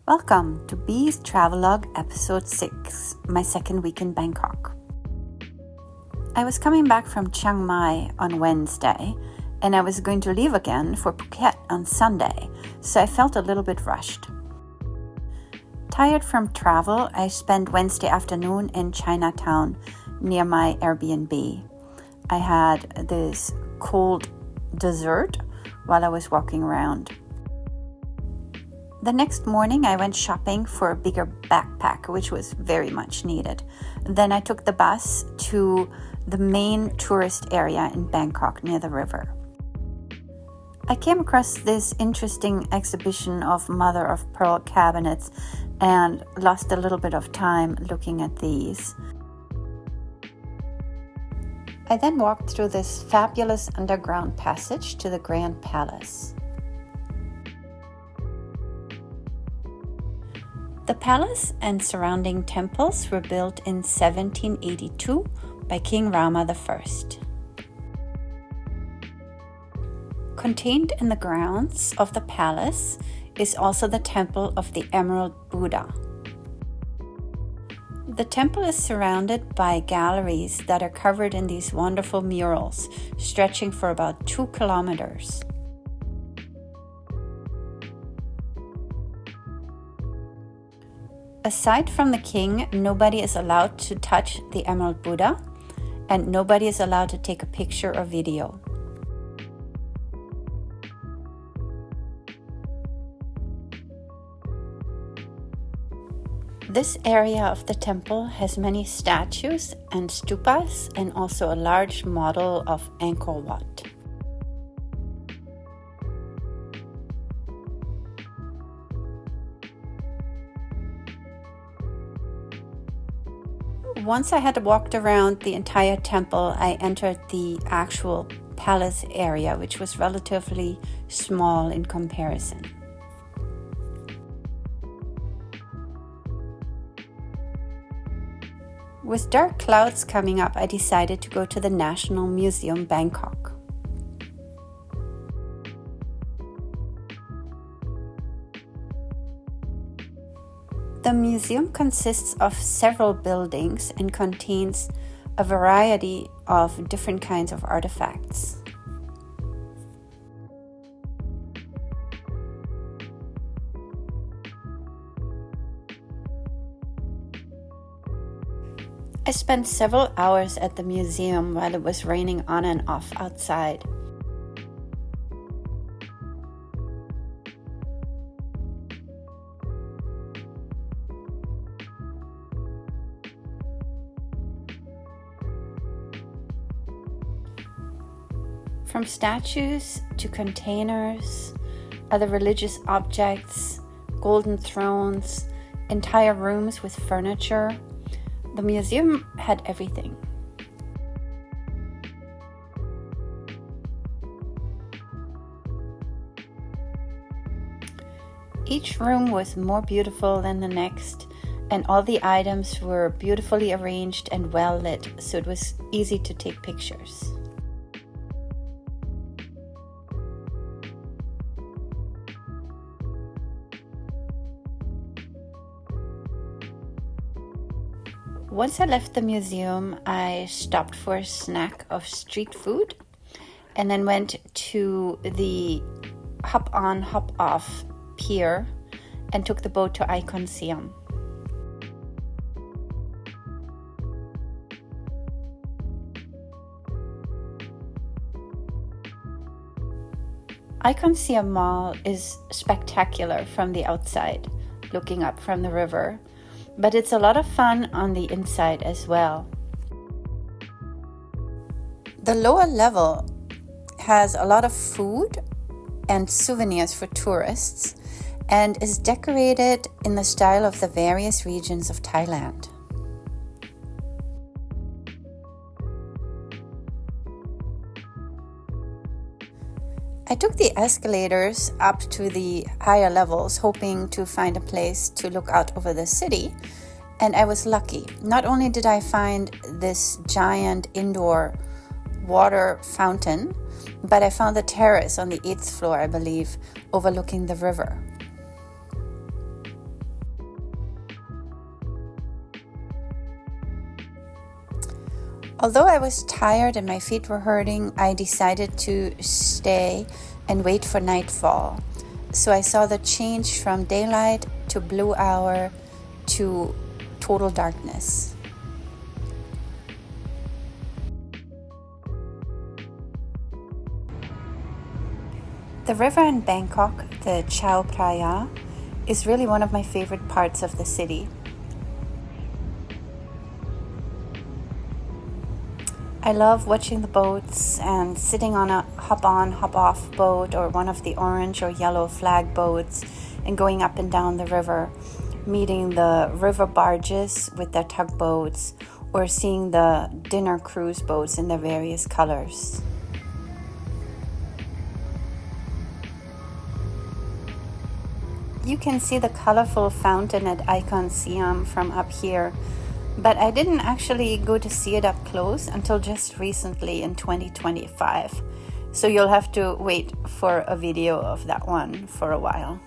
Welcome to Bee's Travelogue Episode 6, my second week in Bangkok. I was coming back from Chiang Mai on Wednesday, and I was going to leave again for Phuket on Sunday, so I felt a little bit rushed. Tired from travel, I spent Wednesday afternoon in Chinatown near my Airbnb. I had this cold dessert while I was walking around. The next morning, I went shopping for a bigger backpack, which was very much needed. Then I took the bus to the main tourist area in Bangkok near the river. I came across this interesting exhibition of mother-of-pearl cabinets and lost a little bit of time looking at these. I then walked through this fabulous underground passage to the Grand Palace. The palace and surrounding temples were built in 1782 by King Rama I. Contained in the grounds of the palace is also the temple of the Emerald Buddha. The temple is surrounded by galleries that are covered in these wonderful murals, stretching for about 2 kilometers. Aside from the king, nobody is allowed to touch the Emerald Buddha, and nobody is allowed to take a picture or video. This area of the temple has many statues and stupas, and also a large model of Angkor Wat. Once I had walked around the entire temple, I entered the actual palace area, which was relatively small in comparison. With dark clouds coming up, I decided to go to the National Museum, Bangkok. The museum consists of several buildings and contains a variety of different kinds of artifacts. I spent several hours at the museum while it was raining on and off outside. From statues to containers, other religious objects, golden thrones, entire rooms with furniture, the museum had everything. Each room was more beautiful than the next, and all the items were beautifully arranged and well lit, so it was easy to take pictures. Once I left the museum, I stopped for a snack of street food and then went to the hop-on, hop-off pier and took the boat to Icon Siam. Icon Siam Mall is spectacular from the outside, looking up from the river. But it's a lot of fun on the inside as well. The lower level has a lot of food and souvenirs for tourists and is decorated in the style of the various regions of Thailand. I took the escalators up to the higher levels, hoping to find a place to look out over the city, and I was lucky. Not only did I find this giant indoor water fountain, but I found the terrace on the 8th floor, I believe, overlooking the river. Although I was tired and my feet were hurting, I decided to stay and wait for nightfall. So I saw the change from daylight to blue hour to total darkness. The river in Bangkok, the Chao Phraya, is really one of my favorite parts of the city. I love watching the boats and sitting on a hop-on, hop-off boat or one of the orange or yellow flag boats and going up and down the river, meeting the river barges with their tugboats or seeing the dinner cruise boats in their various colors. You can see the colorful fountain at Icon Siam from up here, but I didn't actually go to see it up close until just recently in 2025. So you'll have to wait for a video of that one for a while.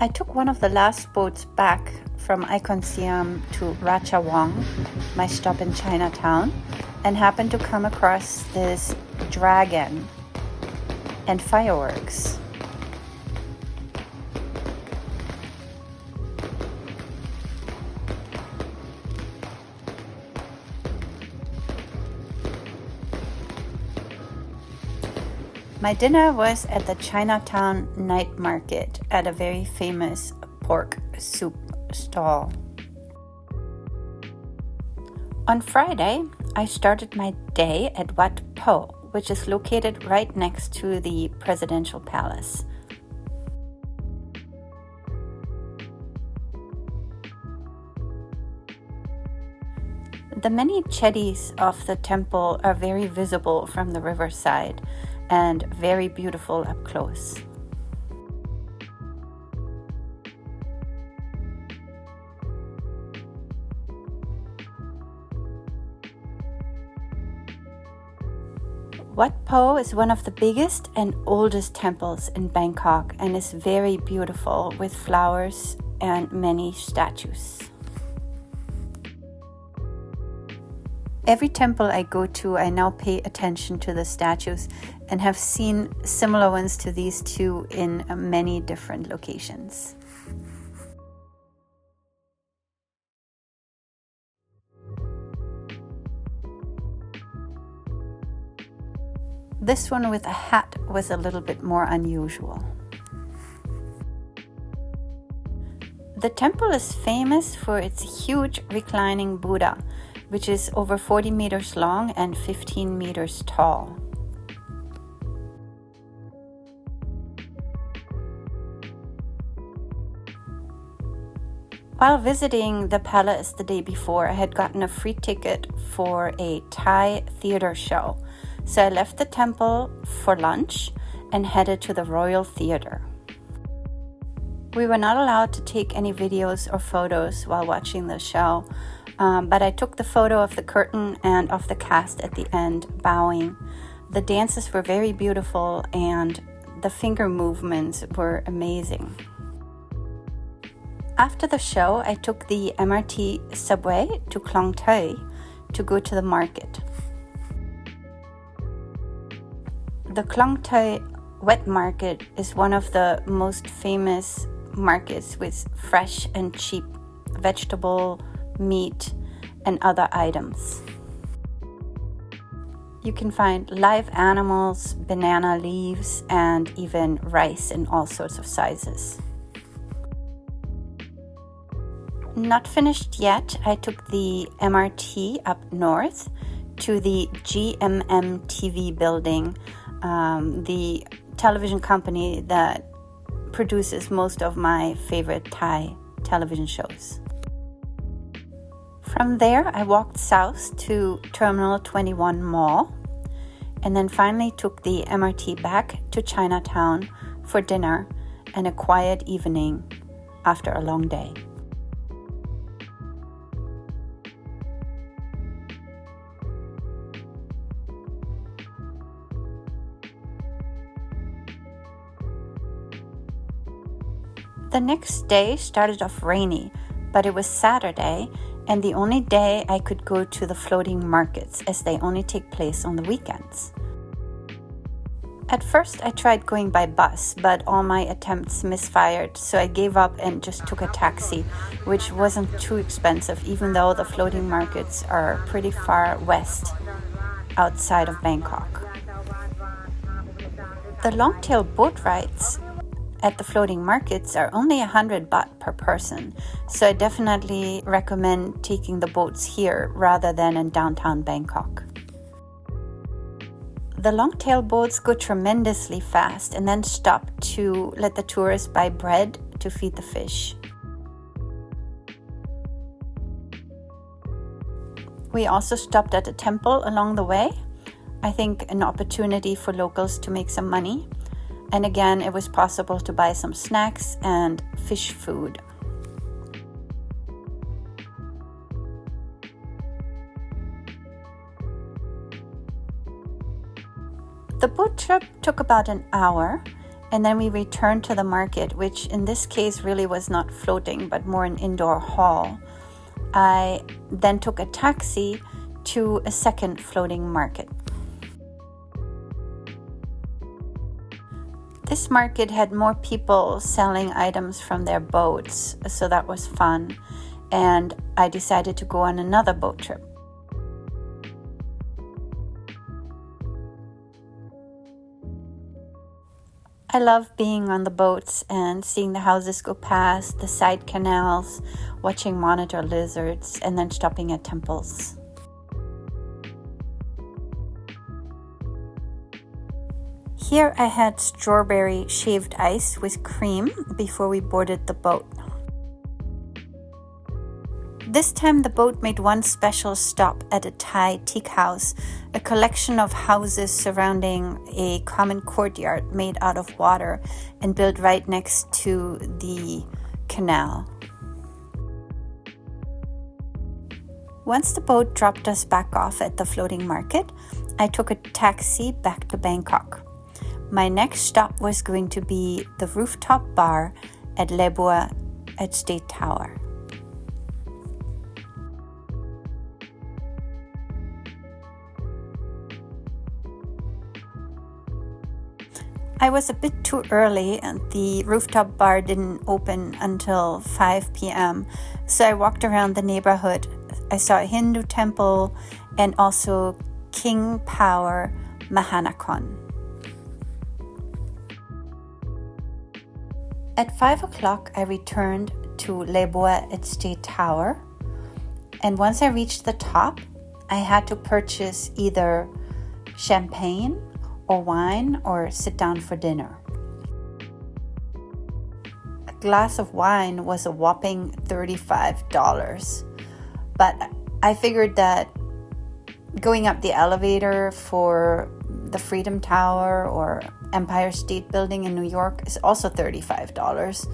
I took one of the last boats back from Icon Siam to Ratchawong, my stop in Chinatown, and happened to come across this dragon and fireworks. My dinner was at the Chinatown night market at a very famous pork soup stall. On Friday, I started my day at Wat Pho, which is located right next to the presidential palace. The many chedis of the temple are very visible from the riverside and very beautiful up close. Wat Pho is one of the biggest and oldest temples in Bangkok and is very beautiful with flowers and many statues. Every temple I go to, I now pay attention to the statues and have seen similar ones to these two in many different locations. This one with a hat was a little bit more unusual. The temple is famous for its huge reclining Buddha, which is over 40 meters long and 15 meters tall. While visiting the palace the day before, I had gotten a free ticket for a Thai theater show, so I left the temple for lunch and headed to the Royal Theater. We were not allowed to take any videos or photos while watching the show, but I took the photo of the curtain and of the cast at the end, bowing. The dances were very beautiful and the finger movements were amazing. After the show, I took the MRT subway to Khlong to go to the market. The Khlong wet market is one of the most famous markets with fresh and cheap vegetable, meat, and other items. You can find live animals, banana leaves, and even rice in all sorts of sizes. Not finished yet, I took the MRT up north to the GMMTV Building, the television company that produces most of my favorite Thai television shows. From there, I walked south to Terminal 21 Mall and then finally took the MRT back to Chinatown for dinner and a quiet evening after a long day. The next day started off rainy, but it was Saturday and the only day I could go to the floating markets as they only take place on the weekends. At first I tried going by bus, but all my attempts misfired, so I gave up and just took a taxi, which wasn't too expensive even though the floating markets are pretty far west outside of Bangkok. The long-tail boat rides at the floating markets are only 100 baht per person, so I definitely recommend taking the boats here rather than in downtown Bangkok. The long-tail boats go tremendously fast and then stop to let the tourists buy bread to feed the fish. We also stopped at a temple along the way. I think an opportunity for locals to make some money. And again, it was possible to buy some snacks and fish food. The boat trip took about an hour, and then we returned to the market, which in this case really was not floating, but more an indoor hall. I then took a taxi to a second floating market. This market had more people selling items from their boats, so that was fun, and I decided to go on another boat trip. I love being on the boats and seeing the houses go past, the side canals, watching monitor lizards, and then stopping at temples. Here I had strawberry shaved ice with cream before we boarded the boat. This time the boat made one special stop at a Thai teak house, a collection of houses surrounding a common courtyard made out of water and built right next to the canal. Once the boat dropped us back off at the floating market, I took a taxi back to Bangkok. My next stop was going to be the rooftop bar at Lebua at State Tower. I was a bit too early and the rooftop bar didn't open until 5 p.m. So I walked around the neighborhood. I saw a Hindu temple and also King Power Mahanakhon. At 5 o'clock, I returned to Lebua at State Tower. And once I reached the top, I had to purchase either champagne or wine or sit down for dinner. A glass of wine was a whopping $35. But I figured that going up the elevator for the Freedom Tower or Empire State Building in New York is also $35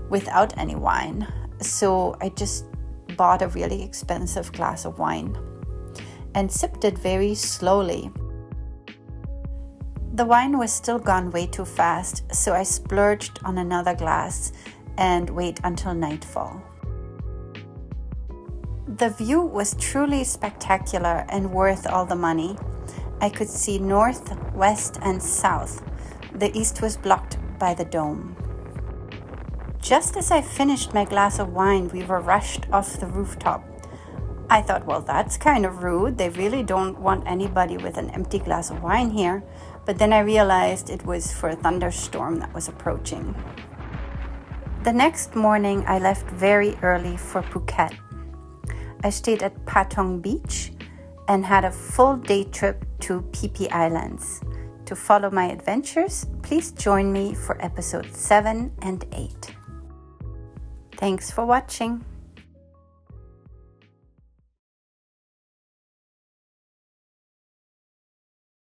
without any wine. So I just bought a really expensive glass of wine and sipped it very slowly. The wine was still gone way too fast, so I splurged on another glass and wait until nightfall. The view was truly spectacular and worth all the money. I could see north, west, and south. The east was blocked by the dome. Just as I finished my glass of wine, we were rushed off the rooftop. I thought, well, that's kind of rude. They really don't want anybody with an empty glass of wine here. But then I realized it was for a thunderstorm that was approaching. The next morning, I left very early for Phuket. I stayed at Patong Beach and had a full day trip to Phi Phi Islands. To follow my adventures, please join me for episodes 7 and 8. Thanks for watching.